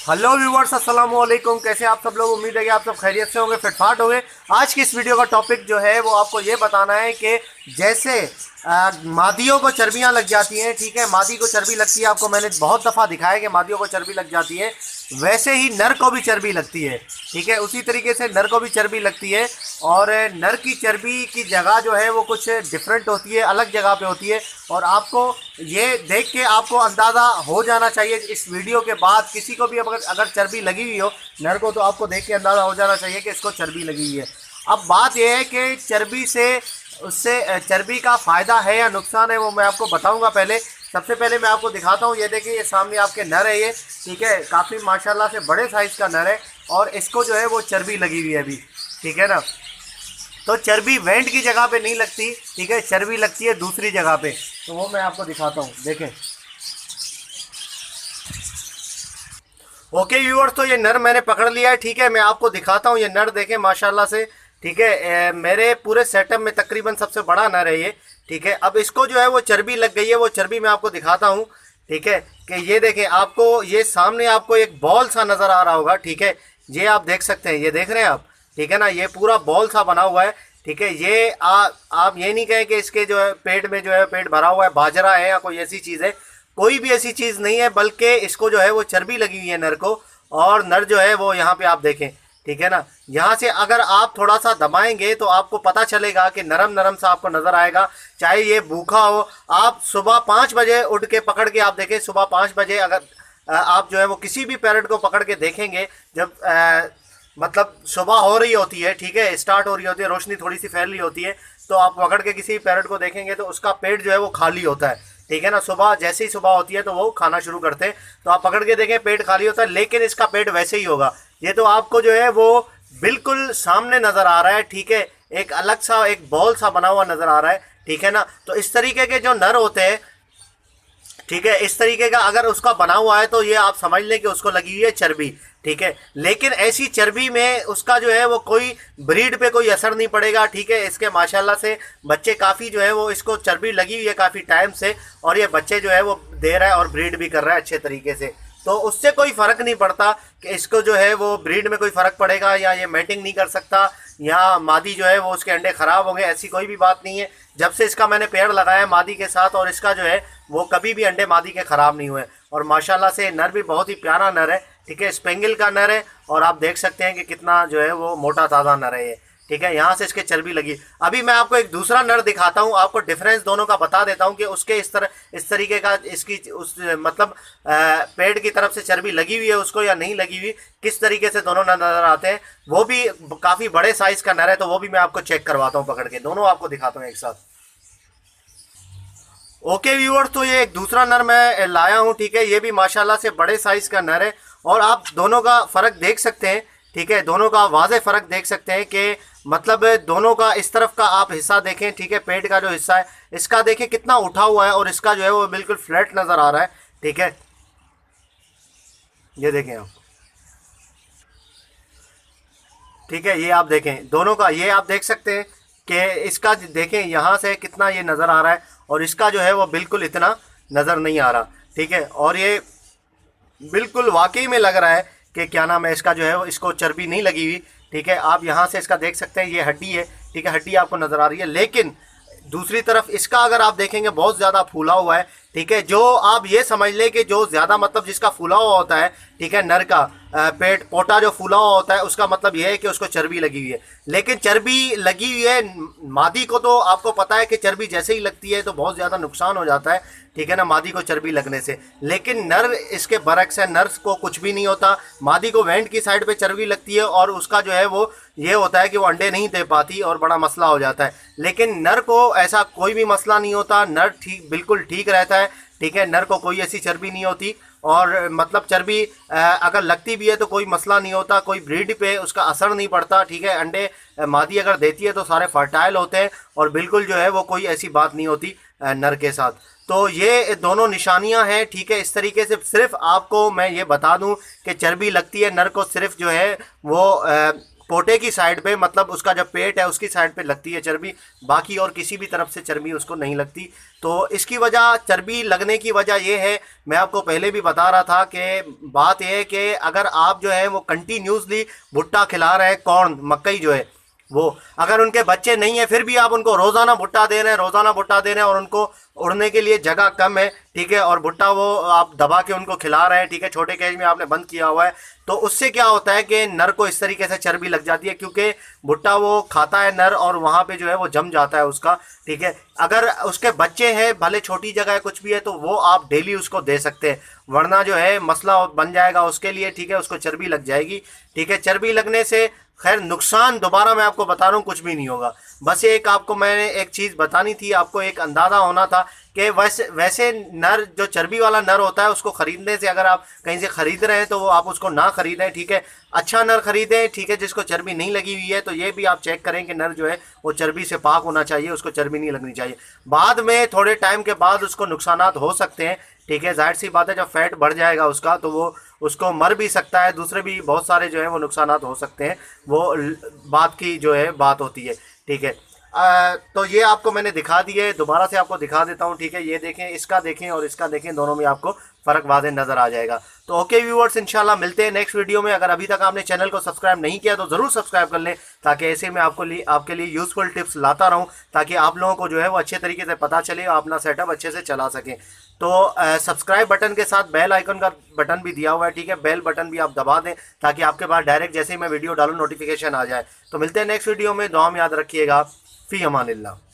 Hello viewers, अस्सलाम वालेकुम। कैसे आप सब लोग? उम्मीद है कि आप सब खैरियत से होंगे, फिटफाट होंगे। आज की इस वीडियो का टॉपिक जो है वो आपको ये बताना है कि जैसे मादियों को चर्बियां लग जाती हैं, ठीक है, मादी को चर्बी लगती है, आपको मैंने बहुत दफ़ा दिखाया कि मादियों को चर्बी लग जाती है, वैसे ही नर को भी चर्बी लगती है, ठीक है, उसी तरीके से नर को भी चर्बी लगती है। और नर की चर्बी की जगह जो है वो कुछ डिफरेंट होती है, अलग जगह पे होती है। और आपको ये देख के आपको अंदाज़ा हो जाना चाहिए इस वीडियो के बाद, किसी को भी अगर चर्बी लगी हुई हो नर को, तो आपको देख के अंदाज़ा हो जाना चाहिए कि इसको चर्बी लगी हुई है। अब बात यह है कि चर्बी से उससे चर्बी का फ़ायदा है या नुकसान है, वो मैं आपको बताऊंगा। पहले सबसे पहले मैं आपको दिखाता हूँ। ये देखिए, ये सामने आपके नर है, ये ठीक है, काफ़ी माशाल्लाह से बड़े साइज़ का नर है और इसको जो है वो चर्बी लगी हुई है अभी, ठीक है ना। तो चर्बी वेंट की जगह पे नहीं लगती, ठीक है, चर्बी लगती है दूसरी जगह पे, तो वो मैं आपको दिखाता हूँ। देखें, ओके व्यूअर्स, तो ये नर मैंने पकड़ लिया है, ठीक है, मैं आपको दिखाता हूँ। ये नर देखें माशाल्लाह से, ठीक है, मेरे पूरे सेटअप में तकरीबन सबसे बड़ा नर है ये, ठीक है। अब इसको जो है वो चर्बी लग गई है, वो चर्बी मैं आपको दिखाता हूँ, ठीक है, कि ये देखें, आपको ये सामने आपको एक बॉल सा नज़र आ रहा होगा, ठीक है, ये आप देख सकते हैं, ये देख रहे हैं आप, ठीक है ना, ये पूरा बॉल सा बना हुआ है, ठीक है। ये आप ये नहीं कहें कि इसके जो है पेट में जो है पेट भरा हुआ है, बाजरा है या कोई ऐसी चीज़ है, कोई भी ऐसी चीज़ नहीं है, बल्कि इसको जो है वो चर्बी लगी हुई है नर को। और नर जो है वो यहाँ पे आप देखें, ठीक है ना, यहाँ से अगर आप थोड़ा सा दबाएंगे तो आपको पता चलेगा कि नरम नरम सा आपको नज़र आएगा, चाहे ये भूखा हो। आप सुबह 5 बजे उठ के पकड़ के आप देखें, सुबह 5 बजे अगर आप जो है वो किसी भी पैरट को पकड़ के देखेंगे, जब मतलब सुबह हो रही होती है, ठीक है, स्टार्ट हो रही होती है, रोशनी थोड़ी सी फैल रही होती है, तो आप पकड़ के किसी पैरट को देखेंगे तो उसका पेट जो है वो खाली होता है, ठीक है ना। सुबह जैसे ही सुबह होती है तो वो खाना शुरू करते हैं, तो आप पकड़ के देखें पेट खाली होता है, लेकिन इसका पेट वैसे ही होगा। ये तो आपको जो है वो बिल्कुल सामने नज़र आ रहा है, ठीक है, एक अलग सा एक बॉल सा बना हुआ नज़र आ रहा है, ठीक है ना। तो इस तरीके के जो नर होते हैं, ठीक है, इस तरीके का अगर उसका बना हुआ है तो ये आप समझ लें कि उसको लगी हुई है चर्बी, ठीक है। लेकिन ऐसी चर्बी में उसका जो है वो कोई ब्रीड पे कोई असर नहीं पड़ेगा, ठीक है। इसके माशाल्लाह से बच्चे काफ़ी जो है वो इसको चर्बी लगी हुई है काफ़ी टाइम से, और ये बच्चे जो है वो दे रहा है और ब्रीड भी कर रहा है अच्छे तरीके से। तो उससे कोई फ़र्क नहीं पड़ता कि इसको जो है वो ब्रीड में कोई फ़र्क पड़ेगा या ये मैटिंग नहीं कर सकता या मादी जो है वो उसके अंडे ख़राब होंगे, ऐसी कोई भी बात नहीं है। जब से इसका मैंने पेड़ लगाया है मादी के साथ, और इसका जो है वो कभी भी अंडे मादी के ख़राब नहीं हुए। और माशाल्लाह से नर भी बहुत ही प्यारा नर है, ठीक है, स्पेंगल का नर है, और आप देख सकते हैं कि कितना जो है वो मोटा ताज़ा नर है ये, ठीक है। यहाँ से इसके चर्बी लगी। अभी मैं आपको एक दूसरा नर दिखाता हूँ, आपको डिफरेंस दोनों का बता देता हूँ कि उसके इस तरीके का इसकी उस मतलब पेड़ की तरफ से चर्बी लगी हुई है उसको या नहीं लगी हुई, किस तरीके से दोनों नर आते हैं। वो भी काफ़ी बड़े साइज़ का नर है, तो वो भी मैं आपको चेक करवाता हूँ पकड़ के, दोनों आपको दिखाता हूँ एक साथ। ओके व्यूअर्स, तो ये एक दूसरा नर मैं लाया हूँ, ठीक है, ये भी माशाल्लाह से बड़े साइज़ का नर है, और आप दोनों का फ़र्क देख सकते हैं, ठीक है, दोनों का वाज़े फ़र्क देख सकते हैं कि मतलब दोनों का इस तरफ का आप हिस्सा देखें, ठीक है, पेट का जो हिस्सा है इसका देखें कितना उठा हुआ है, और इसका जो है वो बिल्कुल फ्लैट नज़र आ रहा है, ठीक है, ये देखें आप, ठीक है, ये आप देखें दोनों का, ये आप देख सकते हैं कि इसका देखें यहाँ से कितना ये नज़र आ रहा है, और इसका जो है वो बिल्कुल इतना नज़र नहीं आ रहा, ठीक है। और ये बिल्कुल वाकई में लग रहा है कि क्या नाम है इसका जो है वो इसको चर्बी नहीं लगी हुई, ठीक है। आप यहाँ से इसका देख सकते हैं, ये हड्डी है, ठीक है, हड्डी आपको नज़र आ रही है, लेकिन दूसरी तरफ इसका अगर आप देखेंगे बहुत ज़्यादा फूला हुआ है, ठीक है। जो आप ये समझ लें कि जो ज़्यादा मतलब जिसका फूला हुआ होता है, ठीक है, नर का पेट पोटा जो फूला हुआ होता है, उसका मतलब यह है कि उसको चर्बी लगी हुई है। लेकिन चर्बी लगी हुई है मादी को, तो आपको पता है कि चर्बी जैसे ही लगती है तो बहुत ज़्यादा नुकसान हो जाता है, ठीक है ना, मादी को चर्बी लगने से। लेकिन नर इसके बरक्स है, नर को कुछ भी नहीं होता, मादी को वेंट की साइड पे चर्बी लगती है, और उसका जो है वो ये होता है कि वो अंडे नहीं दे पाती और बड़ा मसला हो जाता है। लेकिन नर को ऐसा कोई भी मसला नहीं होता, नर ठीक बिल्कुल ठीक रहता है, ठीक है, नर को कोई ऐसी चर्बी नहीं होती, और मतलब चर्बी अगर लगती भी है तो कोई मसला नहीं होता, कोई ब्रीड पे उसका असर नहीं पड़ता, ठीक है। अंडे मादी अगर देती है तो सारे फर्टाइल होते हैं, और बिल्कुल जो है वो कोई ऐसी बात नहीं होती नर के साथ। तो ये दोनों निशानियां हैं, ठीक है। इस तरीके से सिर्फ आपको मैं ये बता दूं कि चर्बी लगती है नर को सिर्फ जो है वो पोटे की साइड पे, मतलब उसका जो पेट है उसकी साइड पे लगती है चर्बी, बाकी और किसी भी तरफ से चर्बी उसको नहीं लगती। तो इसकी वजह, चर्बी लगने की वजह ये है, मैं आपको पहले भी बता रहा था कि बात यह है कि अगर आप जो है वो कंटिन्यूसली भुट्टा खिला रहे हैं, कॉर्न, मकई जो है वो, अगर उनके बच्चे नहीं है फिर भी आप उनको रोज़ाना भुट्टा दे रहे हैं, रोज़ाना भुट्टा दे रहे हैं, और उनको उड़ने के लिए जगह कम है, ठीक है, और भुट्टा वो आप दबा के उनको खिला रहे हैं, ठीक है, छोटे केज में आपने बंद किया हुआ है, तो उससे क्या होता है कि नर को इस तरीके से चर्बी लग जाती है, क्योंकि भुट्टा वो खाता है नर और वहाँ पे जो है वो जम जाता है उसका, ठीक है। अगर उसके बच्चे हैं, भले छोटी जगह है, कुछ भी है, तो वो आप डेली उसको दे सकते हैं, वरना जो है मसला बन जाएगा उसके लिए, ठीक है, उसको चर्बी लग जाएगी, ठीक है। चर्बी लगने से खैर नुकसान, दोबारा मैं आपको बता रहा हूँ, कुछ भी नहीं होगा, बस एक आपको मैंने एक चीज़ बतानी थी, आपको एक अंदाज़ा होना था कि वैसे नर, जो चर्बी वाला नर होता है, उसको ख़रीदने से, अगर आप कहीं से ख़रीद रहे हैं तो वो आप उसको ना ख़रीदें, ठीक है, अच्छा नर ख़रीदें, ठीक है, जिसको चर्बी नहीं लगी हुई है। तो ये भी आप चेक करें कि नर जो है वो चर्बी से पाक होना चाहिए, उसको चर्बी नहीं लगनी चाहिए। बाद में थोड़े टाइम के बाद उसको नुकसानात हो सकते हैं, ठीक है, जाहिर सी बात है, जब फैट बढ़ जाएगा उसका तो वो उसको मर भी सकता है, दूसरे भी बहुत सारे जो है वो नुकसानात हो सकते हैं, वो बात की जो है बात होती है, ठीक है। तो ये आपको मैंने दिखा दिए, दोबारा से आपको दिखा देता हूँ, ठीक है, ये देखें, इसका देखें और इसका देखें, दोनों में आपको फ़र्क वाज़ेह नज़र आ जाएगा। तो ओके व्यूअर्स, इंशाल्लाह मिलते हैं नेक्स्ट वीडियो में। अगर अभी तक आपने चैनल को सब्सक्राइब नहीं किया तो ज़रूर सब्सक्राइब कर लें, ताकि ऐसे में आपके लिए यूज़फुल टिप्स लाता रहूँ, ताकि आप लोगों को जो है वो अच्छे तरीके से पता चले और अपना सेटअप अच्छे से चला सकें। तो सब्सक्राइब बटन के साथ बेल आइकन का बटन भी दिया हुआ है, ठीक है, बेल बटन भी आप दबा दें, ताकि आपके पास डायरेक्ट जैसे ही मैं वीडियो डालूँ नोटिफिकेशन आ जाए। तो मिलते हैं नेक्स्ट वीडियो में, दुआ में याद रखिएगा। फ़ी अमानिल्लाह।